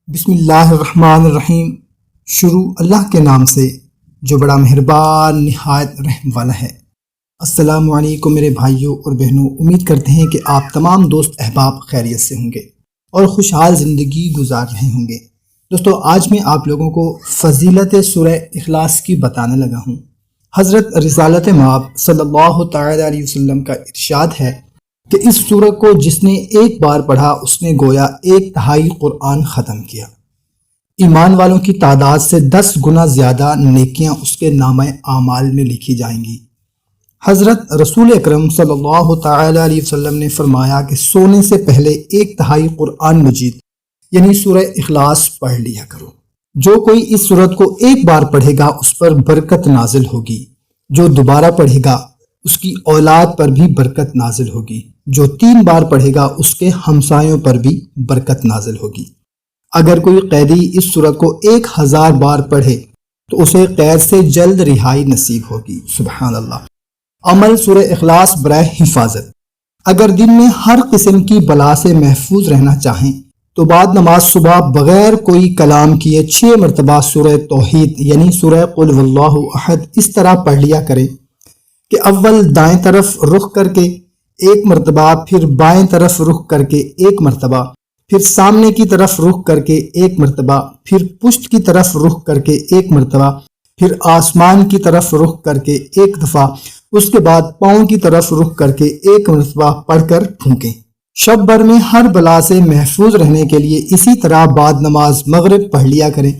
بسم اللہ الرحمن الرحیم۔ شروع اللہ کے نام سے جو بڑا مہربان نہایت رحم والا ہے۔ السلام علیکم میرے بھائیوں اور بہنوں، امید کرتے ہیں کہ آپ تمام دوست احباب خیریت سے ہوں گے اور خوشحال زندگی گزار رہے ہوں گے۔ دوستو، آج میں آپ لوگوں کو فضیلت سورہ اخلاص کی بتانے لگا ہوں۔ حضرت رسالت مآب صلی اللہ تعالی علیہ وسلم کا ارشاد ہے کہ اس سورہ کو جس نے ایک بار پڑھا اس نے گویا 1/3 قرآن ختم کیا۔ ایمان والوں کی تعداد سے 10 گنا زیادہ نیکیاں اس کے نامہ اعمال میں لکھی جائیں گی۔ حضرت رسول اکرم صلی اللہ تعالی علیہ وسلم نے فرمایا کہ سونے سے پہلے 1/3 قرآن مجید یعنی سورہ اخلاص پڑھ لیا کرو۔ جو کوئی اس سورت کو ایک بار پڑھے گا اس پر برکت نازل ہوگی، جو دوبارہ پڑھے گا اس کی اولاد پر بھی برکت نازل ہوگی، جو 3 بار پڑھے گا اس کے ہمسایوں پر بھی برکت نازل ہوگی۔ اگر کوئی قیدی اس سورت کو 1000 بار پڑھے تو اسے قید سے جلد رہائی نصیب ہوگی۔ سبحان اللہ۔ عمل سورہ اخلاص برائے حفاظت۔ اگر دن میں ہر قسم کی بلا سے محفوظ رہنا چاہیں تو بعد نماز صبح بغیر کوئی کلام کیے 6 مرتبہ سورہ توحید یعنی سورہ قل واللہ احد اس طرح پڑھ لیا کریں کہ اول دائیں طرف رخ کر کے 1 مرتبہ، پھر بائیں طرف رخ کر کے 1 مرتبہ، پھر سامنے کی طرف رخ کر کے 1 مرتبہ، پھر پشت کی طرف رخ کر کے 1 مرتبہ، پھر آسمان کی طرف رخ کر کے 1 دفعہ، اس کے بعد پاؤں کی طرف رخ کر کے 1 مرتبہ پڑھ کر پھونکیں۔ شب بھر میں ہر بلا سے محفوظ رہنے کے لیے اسی طرح بعد نماز مغرب پڑھ لیا کریں،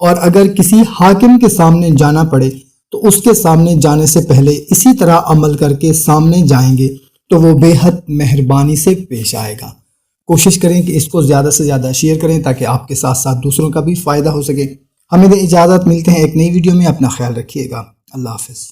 اور اگر کسی حاکم کے سامنے جانا پڑے تو اس کے سامنے جانے سے پہلے اسی طرح عمل کر کے سامنے جائیں گے تو وہ بے حد مہربانی سے پیش آئے گا۔ کوشش کریں کہ اس کو زیادہ سے زیادہ شیئر کریں تاکہ آپ کے ساتھ ساتھ دوسروں کا بھی فائدہ ہو سکے۔ ہمیں دیں اجازت، ملتے ہیں ایک نئی ویڈیو میں، اپنا خیال رکھیے گا۔ اللہ حافظ۔